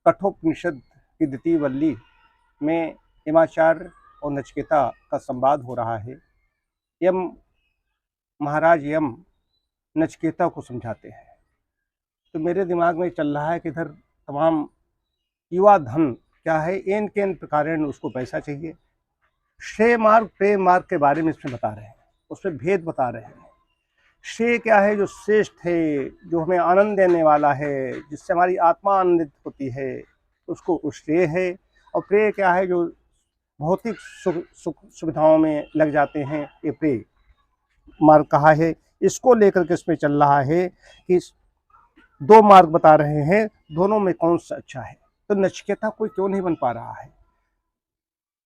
कठोपनिषद की द्वितीय वल्ली में यमाचार्य और नचिकेता का संवाद हो रहा है। यम महाराज यम नचिकेता को समझाते हैं। तो मेरे दिमाग में चल रहा है कि इधर तमाम युवा धन क्या है, एन के एन प्रकार उसको पैसा चाहिए। श्रेय मार्ग प्रेम मार्ग के बारे में इसमें बता रहे हैं, उसमें भेद बता रहे हैं। श्रेय क्या है, जो श्रेष्ठ है, जो हमें आनंद देने वाला है, जिससे हमारी आत्मा आनंदित होती है, उसको श्रेय है। और प्रेय क्या है, जो भौतिक सुविधाओं में लग जाते हैं, ये प्रेय मार्ग कहा है। इसको लेकर के इसमें चल रहा है कि दो मार्ग बता रहे हैं, दोनों में कौन सा अच्छा है। तो नचिकेता कोई क्यों नहीं बन पा रहा है।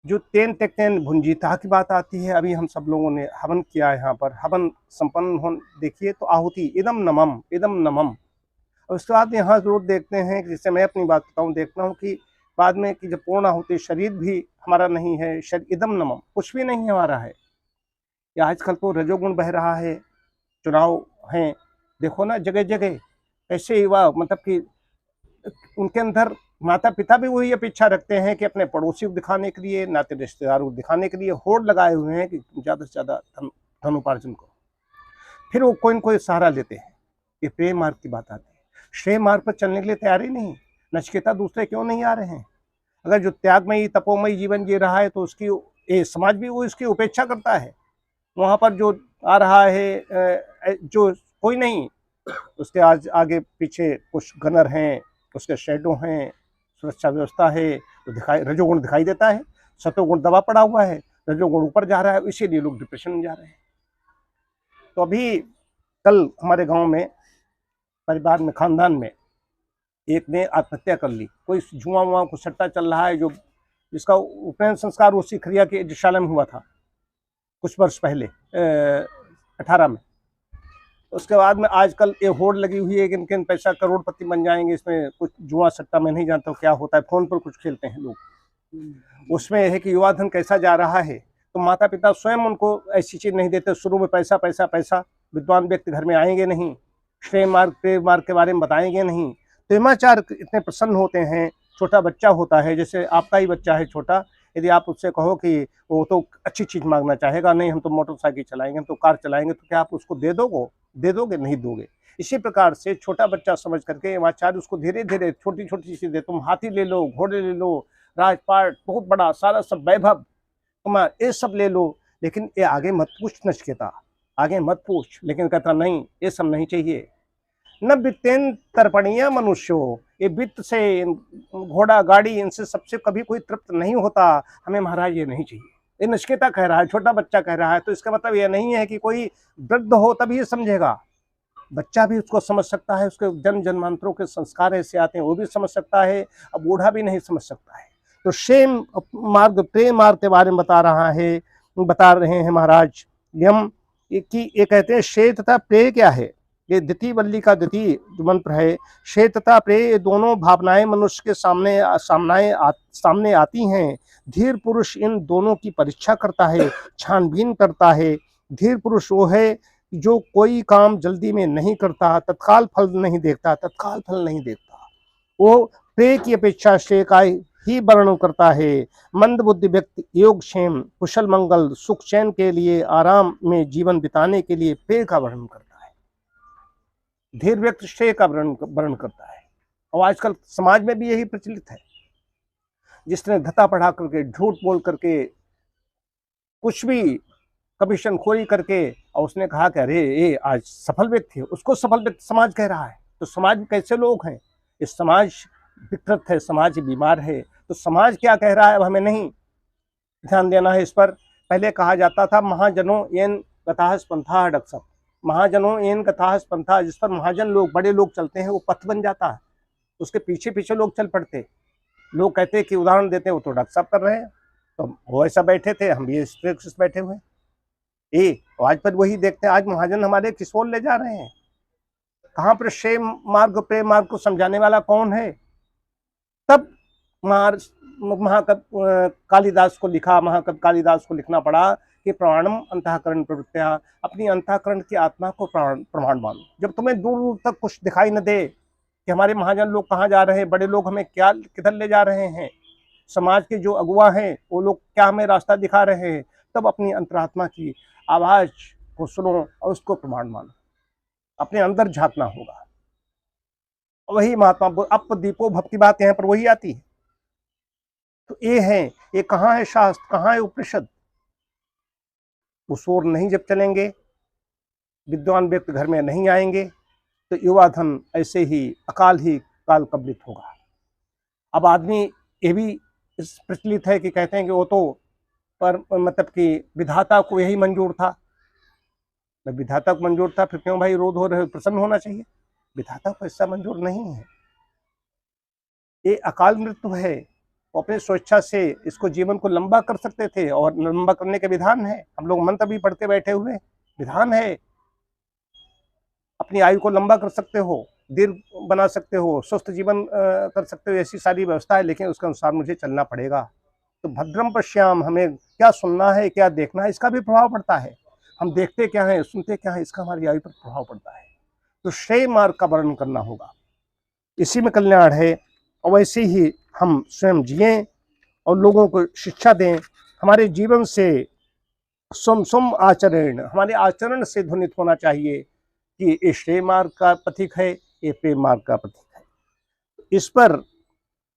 जो तेन तेन भुंजीता की बात आती है, अभी हम सब लोगों ने हवन किया है, यहाँ पर हवन संपन्न हो, देखिए तो आहुति इदम नमम। और उसके बाद यहाँ जरूर देखते हैं कि जैसे मैं अपनी बात बताऊँ, देखता हूँ कि बाद में कि जब पूर्ण आहुति, शरीर भी हमारा नहीं है, शरीर इदम नमम कुछ भी नहीं हमारा है। या आजकल तो रजोगुण बह रहा है, चुनाव हैं, देखो ना जगह जगह ऐसे युवा, मतलब कि उनके अंदर माता पिता भी वही अपेक्षा रखते हैं कि अपने पड़ोसी को दिखाने के लिए, नाते रिश्तेदारों को दिखाने के लिए होड़ लगाए हुए हैं कि ज़्यादा से ज़्यादा धन उपार्जन को, फिर वो कोई न कोई सहारा लेते हैं। ये प्रेम मार्ग की बात आती है। श्रेय मार्ग पर चलने के लिए तैयार ही नहीं। नचिकेता दूसरे क्यों नहीं आ रहे हैं। अगर जो त्यागमयी तपोमयी जीवन जी रहा है तो उसकी समाज भी वो इसकी उपेक्षा करता है। वहाँ पर जो आ रहा है, जो कोई नहीं, उसके आज आगे पीछे कुछ गनर हैं, उसके शेडो हैं, सुरक्षा व्यवस्था है, तो रजोगुण दिखाई देता है, सतोगुण दबा पड़ा हुआ है, रजोगुण ऊपर जा रहा है, इसीलिए लोग डिप्रेशन में जा रहे हैं। तो अभी कल हमारे गांव में, परिवार में, खानदान में एक ने आत्महत्या कर ली। कोई जुआ वुआ को सट्टा चल रहा है, जो जिसका उपनयन संस्कार उसी खरिया के जिशाला में हुआ था कुछ वर्ष पहले, 18 में। उसके बाद में आजकल ये होड़ लगी हुई है कि इनके पैसा करोड़पति बन जाएंगे। इसमें कुछ जुआ सट्टा मैं नहीं जानता क्या होता है, फोन पर कुछ खेलते हैं लोग। उसमें यह है कि युवा धन कैसा जा रहा है। तो माता पिता स्वयं उनको ऐसी चीज नहीं देते। शुरू में पैसा पैसा पैसा, विद्वान व्यक्ति घर में आएंगे नहीं, श्रेय मार्ग प्रेम मार्ग के बारे में बताएंगे नहीं। तो यमाचार्य इतने प्रसन्न होते हैं। छोटा बच्चा होता है, जैसे आपका ही बच्चा है छोटा, यदि आप उससे कहो कि वो तो अच्छी चीज मांगना चाहेगा, नहीं हम तो मोटरसाइकिल चलाएंगे, हम तो कार चलाएंगे, तो क्या आप उसको दे दोगे? नहीं दोगे। इसी प्रकार से छोटा बच्चा समझ करके यमाचार्य उसको धीरे धीरे छोटी छोटी चीजें दे। तुम हाथी ले लो, घोड़े ले लो, राजपाट बहुत बड़ा सारा सब वैभव, तुम ये सब ले लो, लेकिन ये आगे मत पूछ नचिकेता, आगे मत पूछ। लेकिन कहता नहीं, ये सब नहीं चाहिए। न वित्तेन तर्पणीय मनुष्यो, ये वित्त से, घोड़ा गाड़ी, इनसे सबसे कभी कोई तृप्त नहीं होता। हमें महाराज ये नहीं चाहिए। ये नचिकेता कह रहा है, छोटा बच्चा कह रहा है। तो इसका मतलब यह नहीं है कि कोई वृद्ध हो तभी ये समझेगा। बच्चा भी उसको समझ सकता है, उसके जन्म जन्मांतरों के संस्कार ऐसे आते हैं, वो भी समझ सकता है। अब बूढ़ा भी नहीं समझ सकता है। तो शेम मार्ग प्रेम मार्ग के बारे में बता रहे हैं महाराज यम कि ये कहते हैं श्रेय तथा प्रेय क्या है। ये द्वितीय वल्ली का द्वितीय जो मंत्र है, श्रेय तथा प्रेय, ये दोनों भावनाएं मनुष्य के सामने आती हैं। धीर पुरुष इन दोनों की परीक्षा करता है, छानबीन करता है। धीर पुरुष वो है जो कोई काम जल्दी में नहीं करता, तत्काल फल नहीं देखता। वो प्रेय की अपेक्षा श्रेय का ही वर्णन करता है। मंद बुद्धि व्यक्ति योग क्षेम कुशल मंगल सुख चैन के लिए, आराम में जीवन बिताने के लिए प्रेय का वर्णन करता है। धीर व्यक्ति श्रेय का वर्णन करता है। और आजकल समाज में भी यही प्रचलित है। जिसने धता पढ़ा करके, झूठ बोल करके, कुछ भी कमीशन खोरी करके, और उसने कहा कि अरे ये आज सफल व्यक्ति है, उसको सफल व्यक्ति समाज कह रहा है। तो समाज में कैसे लोग हैं? इस समाज विकृत है, समाज बीमार है। तो समाज क्या कह रहा है, अब हमें नहीं ध्यान देना है इस पर। पहले कहा जाता था महाजनों एन कथाहस पंथा डक्सप, महाजनों एन कथाहस पंथा, जिस पर महाजन लोग, बड़े लोग चलते हैं, वो पथ बन जाता है। उसके पीछे पीछे लोग चल पड़ते। लोग कहते कि उदाहरण देते, वो तो डक्सप कर रहे हैं, तो वो ऐसा बैठे थे, हम भी इस बैठे हुए। आज पर वही देखते हैं, आज महाजन हमारे किस ओर ले जा रहे हैं। कहाँ पर श्रेय मार्ग प्रेम मार्ग को समझाने वाला कौन है? तब महाकवि कालिदास को लिखना पड़ा कि प्रमाणम अंतःकरण प्रवृत्तियां, अपनी अंतःकरण की आत्मा को प्रमाण मानो। जब तुम्हें दूर दूर तक कुछ दिखाई न दे, कि हमारे महाजन लोग कहाँ जा रहे हैं, बड़े लोग हमें क्या किधर ले जा रहे हैं, समाज के जो अगुवा हैं वो लोग क्या हमें रास्ता दिखा रहे हैं, तब अपनी अंतरात्मा की आवाज को सुनो और उसको प्रमाण मानो, अपने अंदर झांकना होगा। वही महात्मा अप दीपो भक्ति बात यहाँ पर वही आती है। तो ये है, ये कहाँ है शास्त्र, कहाँ है उपनिषद। उस ओर नहीं जब चलेंगे, विद्वान व्यक्ति घर में नहीं आएंगे, तो युवा धन ऐसे ही अकाल ही काल कबलित होगा। अब आदमी ये भी प्रचलित है कि कहते हैं कि वो तो पर मतलब कि विधाता को यही मंजूर था। विधाता को मंजूर था, फिर क्यों भाई रोध हो रहे हो, प्रसन्न होना चाहिए। विधाता को ऐसा मंजूर नहीं है, ये अकाल मृत्यु है। वो अपने स्वेच्छा से इसको जीवन को लंबा कर सकते थे, और लंबा करने के विधान है। हम लोग मंत्र भी पढ़ते बैठे हुए, विधान है। अपनी आयु को लंबा कर सकते हो, दीर्घ बना सकते हो, स्वस्थ जीवन कर सकते हो, ऐसी सारी व्यवस्था है, लेकिन उसके अनुसार मुझे चलना पड़ेगा। तो भद्रम पश्याम, हमें क्या सुनना है, क्या देखना है, इसका भी प्रभाव पड़ता है। हम देखते क्या है, सुनते क्या है, इसका हमारी आयु पर प्रभाव पड़ता है। तो श्रेय मार्ग का वर्णन करना होगा, इसी में कल्याण है। और वैसे ही हम स्वयं जिएं और लोगों को शिक्षा दें। हमारे जीवन से स्वम स्वम आचरण, हमारे आचरण से ध्वनित होना चाहिए कि ये श्रेय मार्ग का प्रतीक है, ये प्रेम मार्ग का प्रतीक है। इस पर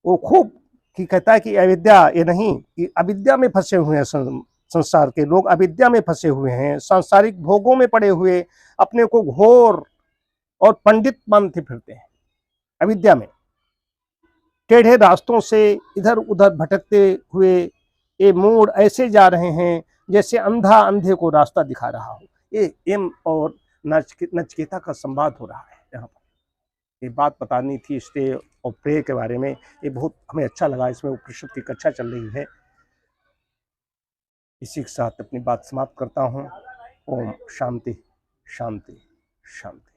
वो खूब कि कहता है कि अविद्या ये नहीं, कि अविद्या में फंसे हुए हैं संसार के लोग, अविद्या में फंसे हुए हैं, सांसारिक भोगों में पड़े हुए अपने को घोर और पंडित मानते फिरते हैं। अविद्या में टेढ़े रास्तों से इधर उधर भटकते हुए ये मूड ऐसे जा रहे हैं जैसे अंधा अंधे को रास्ता दिखा रहा हो। ये एम और नचिकेता का संवाद हो रहा है यहाँ पर। ये बात बतानी थी स्टे और प्रे के बारे में। ये बहुत हमें अच्छा लगा, इसमें उपनिषद की कक्षा चल रही है। इसी के साथ अपनी बात समाप्त करता हूँ। ओम शांति शांति शांति।